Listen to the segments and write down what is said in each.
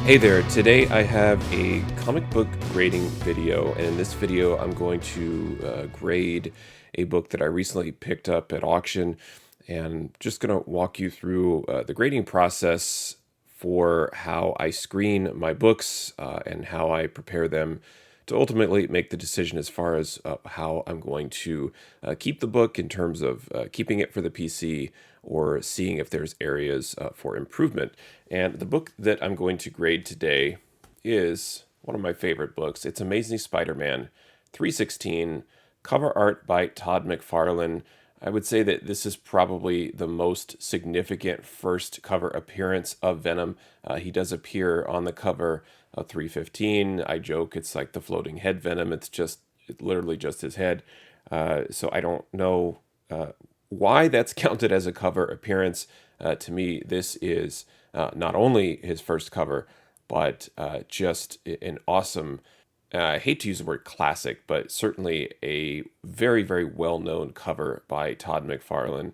Hey there, today I have a comic book grading video, and in this video I'm going to grade a book that I recently picked up at auction, and just going to walk you through the grading process for how I screen my books and how I prepare them to ultimately make the decision as far as how I'm going to keep the book in terms of keeping it for the PC or seeing if there's areas for improvement. And the book that I'm going to grade today is one of my favorite books. It's Amazing Spider-Man 316, cover art by Todd McFarlane. I would say that this is probably the most significant first cover appearance of Venom. He does appear on the cover of 315. I joke it's like the floating head Venom. It's literally just his head. So I don't know why that's counted as a cover appearance. To me, this is not only his first cover, but just an awesome, I hate to use the word classic, but certainly a very, very well-known cover by Todd McFarlane,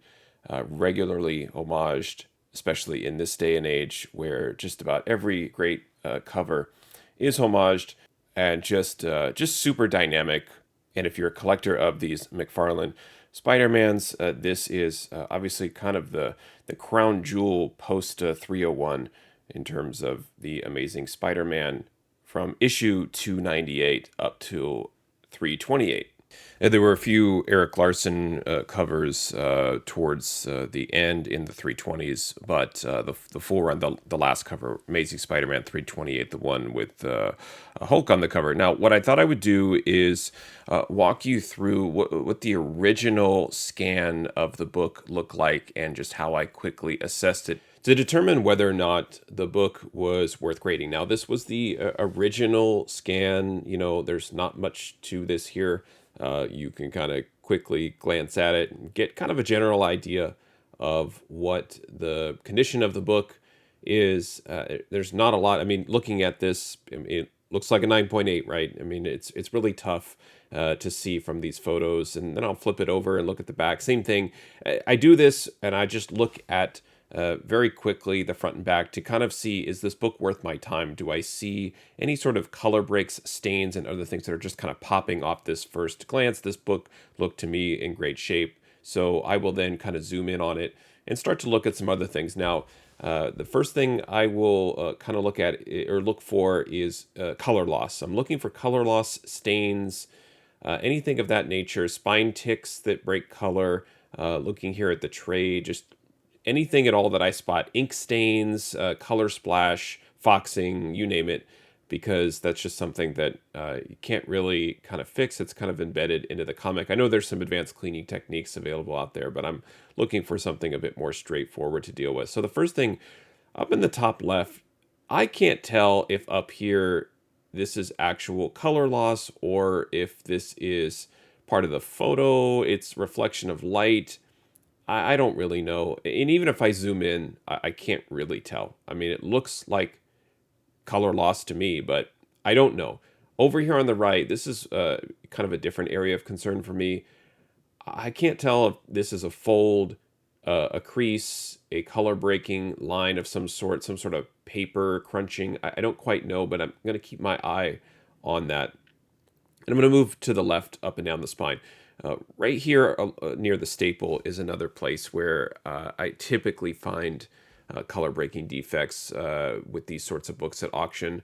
regularly homaged, especially in this day and age where just about every great cover is homaged and just super dynamic. And if you're a collector of these McFarlane Spider-Mans, this is obviously kind of the crown jewel post 301 in terms of the Amazing Spider-Man from issue 298 up to 328. There were a few Eric Larson covers towards the end in the 320s, but the full run, the last cover, Amazing Spider-Man 328, the one with Hulk on the cover. Now, what I thought I would do is walk you through what the original scan of the book looked like and just how I quickly assessed it to determine whether or not the book was worth grading. Now, this was the original scan. You know, there's not much to this here. You can kind of quickly glance at it and get kind of a general idea of what the condition of the book is. There's not a lot. I mean, looking at this, it looks like a 9.8, right? I mean, it's really tough to see from these photos. And then I'll flip it over and look at the back. Same thing. I do this and I just look at very quickly the front and back to kind of see, is this book worth my time? Do I see any sort of color breaks, stains, and other things that are just kind of popping off this first glance? This book looked to me in great shape. So I will then kind of zoom in on it and start to look at some other things. Now, the first thing I will kind of look at or look for is color loss. I'm looking for color loss, stains, anything of that nature, spine ticks that break color, looking here at the tray, just anything at all that I spot, ink stains, color splash, foxing, you name it, because that's just something that you can't really kind of fix. It's kind of embedded into the comic. I know there's some advanced cleaning techniques available out there, but I'm looking for something a bit more straightforward to deal with. So the first thing, up in the top left, I can't tell if up here this is actual color loss or if this is part of the photo, it's reflection of light. I don't really know. And even if I zoom in, I can't really tell. I mean, it looks like color loss to me, but I don't know. Over here on the right, this is kind of a different area of concern for me. I can't tell if this is a fold, a crease, a color breaking line of some sort of paper crunching. I don't quite know, but I'm going to keep my eye on that. And I'm going to move to the left up and down the spine. Right here near the staple is another place where I typically find color breaking defects with these sorts of books at auction.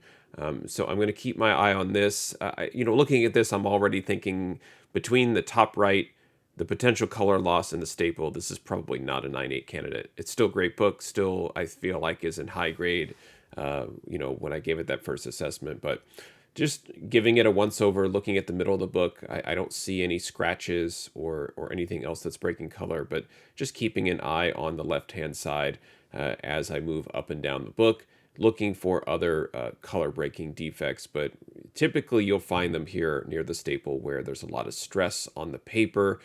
So I'm going to keep my eye on this. Looking at this, I'm already thinking between the top right, the potential color loss, and the staple, this is probably not a 9.8 candidate. It's still a great book. Still, I feel like is in high grade, when I gave it that first assessment. But just giving it a once over, looking at the middle of the book, I don't see any scratches or anything else that's breaking color, but just keeping an eye on the left-hand side as I move up and down the book, looking for other color breaking defects. But typically you'll find them here near the staple where there's a lot of stress on the paper,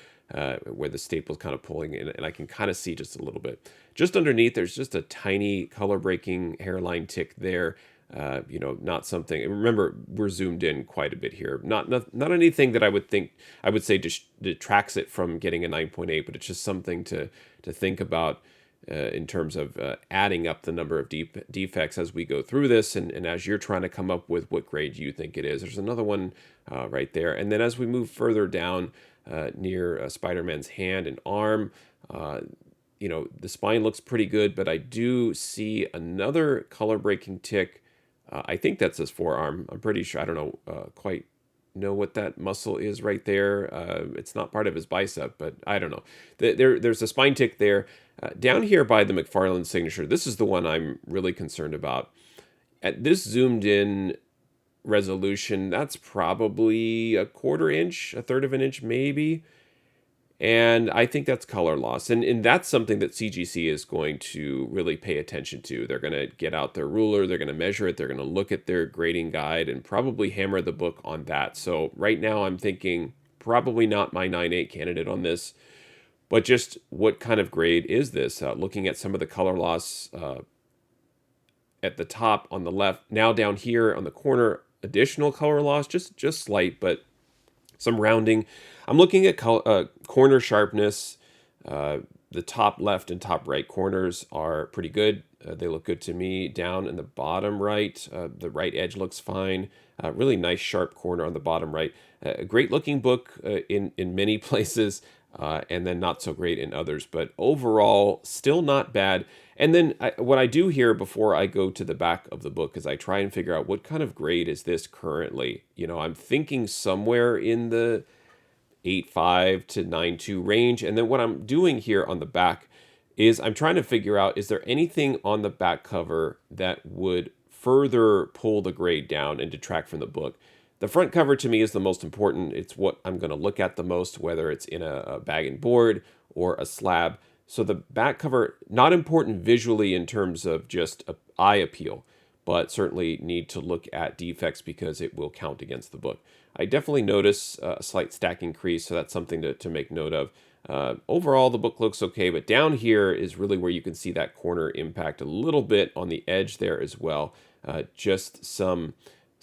where the staple's kind of pulling in, and I can kind of see just a little bit. Just underneath, there's just a tiny color breaking hairline tick there. Not something. Remember, we're zoomed in quite a bit here. Not anything that I would say detracts it from getting a 9.8, but it's just something to think about. in terms of adding up the number of defects as we go through this, and as you're trying to come up with what grade you think it is. There's another one right there. And then as we move further down near Spider-Man's hand and arm, the spine looks pretty good, but I do see another color breaking tick. I think that's his forearm. I'm pretty sure. I don't know quite know what that muscle is right there. It's not part of his bicep, but I don't know. There's a spine tick there. Down here by the McFarlane signature, this is the one I'm really concerned about. At this zoomed in resolution, that's probably a quarter inch, a third of an inch maybe. And I think that's color loss. And that's something that CGC is going to really pay attention to. They're going to get out their ruler, they're going to measure it, they're going to look at their grading guide and probably hammer the book on that. So right now I'm thinking probably not my 9.8 candidate on this, but just what kind of grade is this? Looking at some of the color loss at the top on the left, now down here on the corner, additional color loss, just slight, but some rounding. I'm looking at corner sharpness. The top left and top right corners are pretty good. They look good to me. Down in the bottom right, the right edge looks fine. Really nice sharp corner on the bottom right. A great looking book in many places, and then not so great in others. But overall, still not bad. And then what I do here before I go to the back of the book is I try and figure out what kind of grade is this currently. I'm thinking somewhere in the 8.5 to 9.2 range. And then what I'm doing here on the back is I'm trying to figure out, is there anything on the back cover that would further pull the grade down and detract from the book? The front cover to me is the most important. It's what I'm going to look at the most, whether it's in a bag and board or a slab. So the back cover, not important visually in terms of just eye appeal, but certainly need to look at defects because it will count against the book. I definitely notice a slight stack increase, so that's something to make note of. Overall, the book looks okay, but down here is really where you can see that corner impact a little bit on the edge there as well. Just some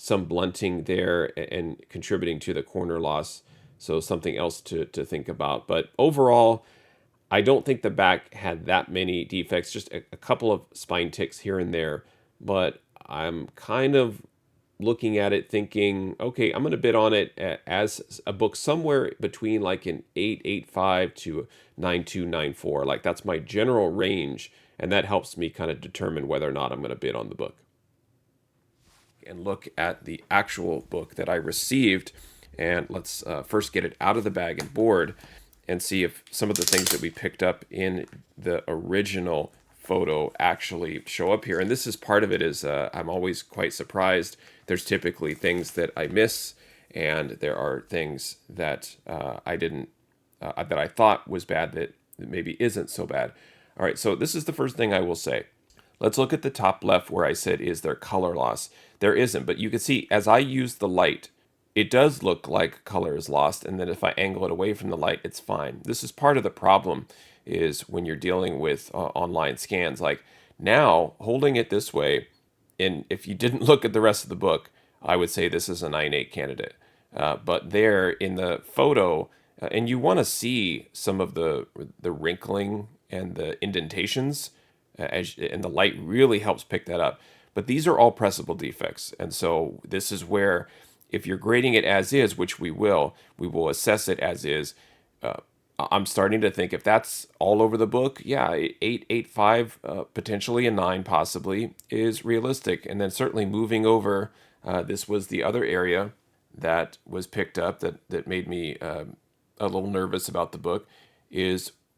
blunting there and contributing to the corner loss. So something else to think about. But overall, I don't think the back had that many defects, just a couple of spine ticks here and there. But I'm kind of looking at it thinking, okay, I'm going to bid on it as a book somewhere between like an 8.85 to 9.2, 9.4. Like that's my general range. And that helps me kind of determine whether or not I'm going to bid on the book. And look at the actual book that I received. And let's first get it out of the bag and board and see if some of the things that we picked up in the original photo actually show up here. And this is part of it is I'm always quite surprised. There's typically things that I miss, and there are things that I didn't, that I thought was bad that maybe isn't so bad. All right, so this is the first thing I will say. Let's look at the top left where I said, is there color loss? There isn't, but you can see as I use the light, it does look like color is lost, and then if I angle it away from the light, it's fine. This is part of the problem is when you're dealing with online scans. Like now, holding it this way, and if you didn't look at the rest of the book, I would say this is a 9.8 candidate. But there in the photo, and you want to see some of the wrinkling and the indentations, and the light really helps pick that up. But these are all pressable defects, and so this is where if you're grading it as is, which we will assess it as is. I'm starting to think if that's all over the book, yeah, 8.5, potentially a 9 possibly is realistic. And then certainly moving over, this was the other area that was picked up that made me a little nervous about the book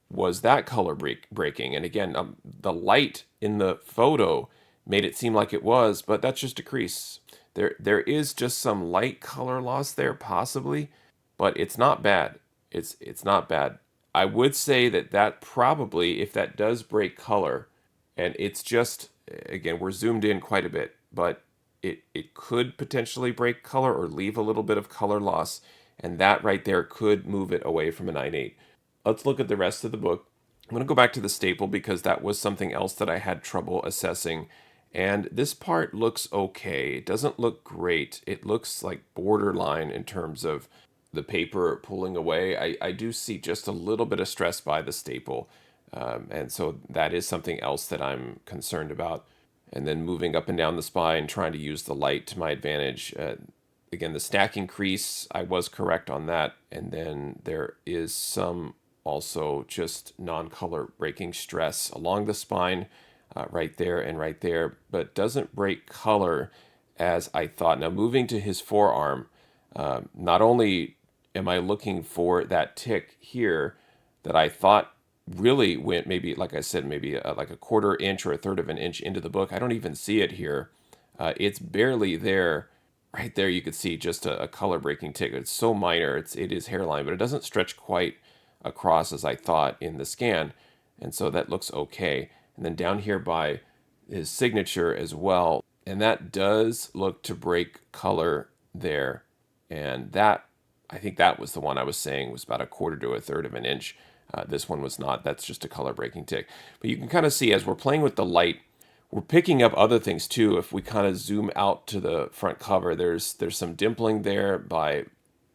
was that color breaking. And again, the light in the photo made it seem like it was, but that's just a crease. There is just some light color loss there possibly, but it's not bad. It's not bad. I would say that probably, if that does break color, and it's just, again, we're zoomed in quite a bit, but it could potentially break color or leave a little bit of color loss, and that right there could move it away from a 9.8. Let's look at the rest of the book. I'm going to go back to the staple because that was something else that I had trouble assessing. And this part looks okay. It doesn't look great. It looks like borderline in terms of the paper pulling away. I do see just a little bit of stress by the staple. And so that is something else that I'm concerned about. And then moving up and down the spine, trying to use the light to my advantage. Again, the stacking crease, I was correct on that. And then there is some also just non-color breaking stress along the spine, right there and right there, but doesn't break color as I thought. Now, moving to his forearm, not only am I looking for that tick here that I thought really went maybe, like I said, maybe like a quarter inch or a third of an inch into the book. I don't even see it here. It's barely there. Right there, you could see just a color breaking tick. It's so minor. It is hairline, but it doesn't stretch quite across as I thought in the scan, and so that looks okay. And then down here by his signature as well, and that does look to break color there, and that, I think that was the one I was saying was about a quarter to a third of an inch. This one was not. That's just a color breaking tick. But you can kind of see as we're playing with the light, we're picking up other things too. If we kind of zoom out to the front cover, there's some dimpling there by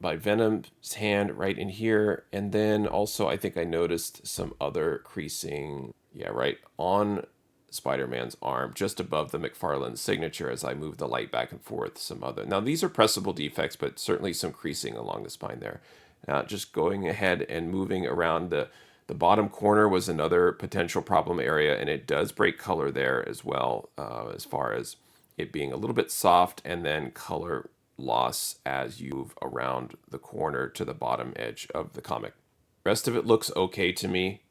Venom's hand right in here. And then also I think I noticed some other creasing, yeah, right on Spider-Man's arm, just above the McFarlane signature as I move the light back and forth. Some other, now these are pressable defects, but certainly some creasing along the spine there. Now just going ahead and moving around the bottom corner was another potential problem area, and it does break color there as well, as far as it being a little bit soft and then color loss as you move around the corner to the bottom edge of the comic. Rest of it looks okay to me.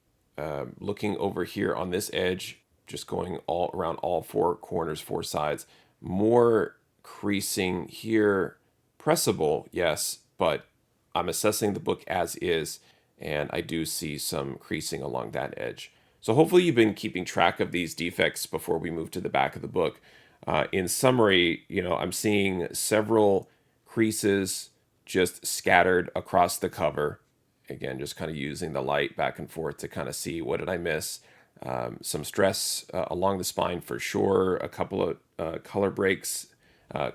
Looking over here on this edge, just going all around all four corners, four sides, more creasing here. Pressable, yes, but I'm assessing the book as is, and I do see some creasing along that edge. So hopefully you've been keeping track of these defects before we move to the back of the book. In summary, I'm seeing several creases just scattered across the cover. Again, just kind of using the light back and forth to kind of see what did I miss. Some stress along the spine for sure. A couple of color breaks.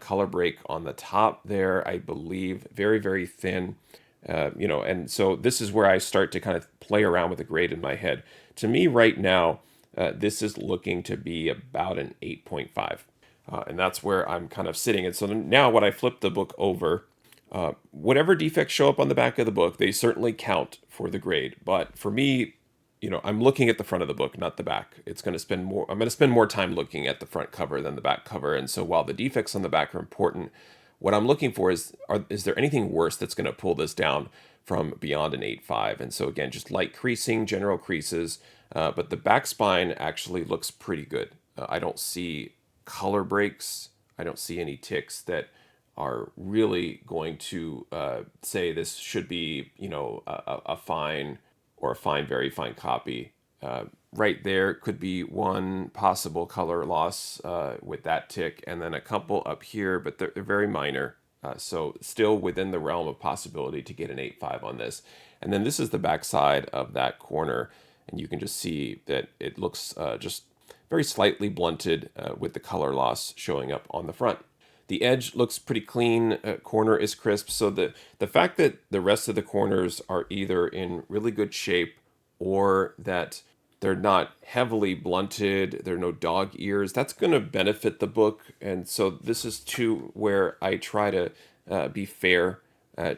Color break on the top there, I believe. Very, very thin. And so this is where I start to kind of play around with the grade in my head. To me right now, this is looking to be about an 8.5. And that's where I'm kind of sitting. And so now when I flip the book over, whatever defects show up on the back of the book, they certainly count for the grade. But for me, I'm looking at the front of the book, not the back. I'm going to spend more time looking at the front cover than the back cover. And so while the defects on the back are important, what I'm looking for is there anything worse that's going to pull this down from beyond an 8.5? And so again, just light creasing, general creases, but the back spine actually looks pretty good. I don't see color breaks. I don't see any ticks that are really going to say this should be, a fine or a fine, very fine copy. Right there could be one possible color loss with that tick, and then a couple up here, but they're very minor. So still within the realm of possibility to get an 8.5 on this. And then this is the back side of that corner, and you can just see that it looks just very slightly blunted with the color loss showing up on the front. The edge looks pretty clean, corner is crisp, so the fact that the rest of the corners are either in really good shape or that they're not heavily blunted, there are no dog ears, that's going to benefit the book. And so this is too where I try to be fair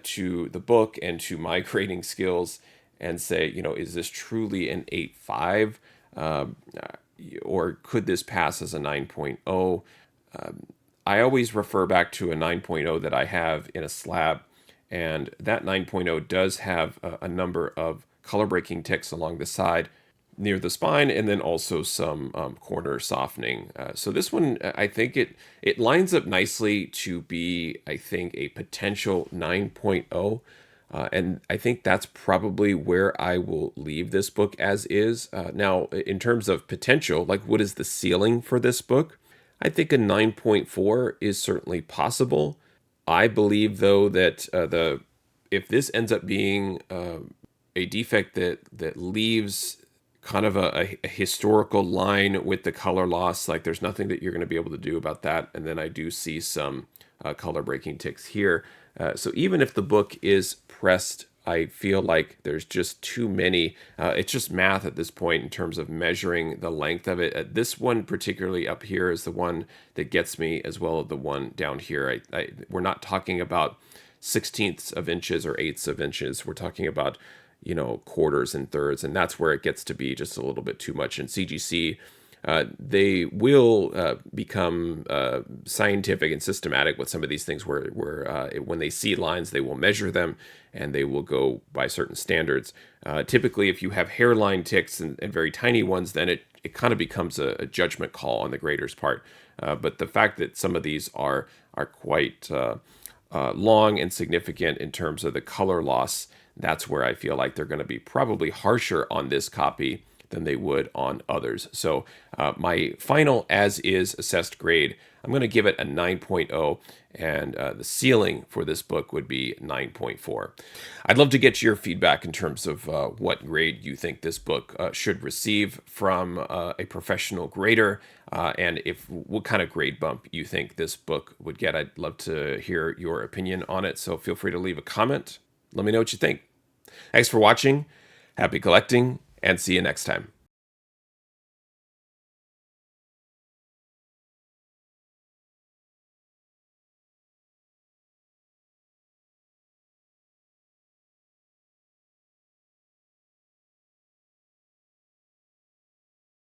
to the book and to my grading skills and say, is this truly an 8.5? Or could this pass as a 9.0? I always refer back to a 9.0 that I have in a slab, and that 9.0 does have a number of color breaking ticks along the side near the spine, and then also some corner softening. So this one, I think it lines up nicely to be, I think, a potential 9.0. And I think that's probably where I will leave this book as is. Now, in terms of potential, like what is the ceiling for this book? I think a 9.4 is certainly possible. I believe, though, that if this ends up being a defect that leaves kind of a historical line with the color loss, like there's nothing that you're going to be able to do about that. And then I do see some color breaking ticks here. So even if the book is pressed I feel like there's just too many. It's just math at this point in terms of measuring the length of it. This one, particularly up here, is the one that gets me, as well as the one down here. We're not talking about sixteenths of inches or eighths of inches. We're talking about, quarters and thirds, and that's where it gets to be just a little bit too much. In CGC, they will become scientific and systematic with some of these things where when they see lines, they will measure them and they will go by certain standards. Typically, if you have hairline ticks and very tiny ones, then it kind of becomes a judgment call on the grader's part. But the fact that some of these are quite long and significant in terms of the color loss, that's where I feel like they're going to be probably harsher on this copy than they would on others. So my final as is assessed grade, I'm going to give it a 9.0, and the ceiling for this book would be 9.4. I'd love to get your feedback in terms of what grade you think this book should receive from a professional grader, and what kind of grade bump you think this book would get. I'd love to hear your opinion on it, so feel free to leave a comment. Let me know what you think. Thanks for watching. Happy collecting, and see you next time.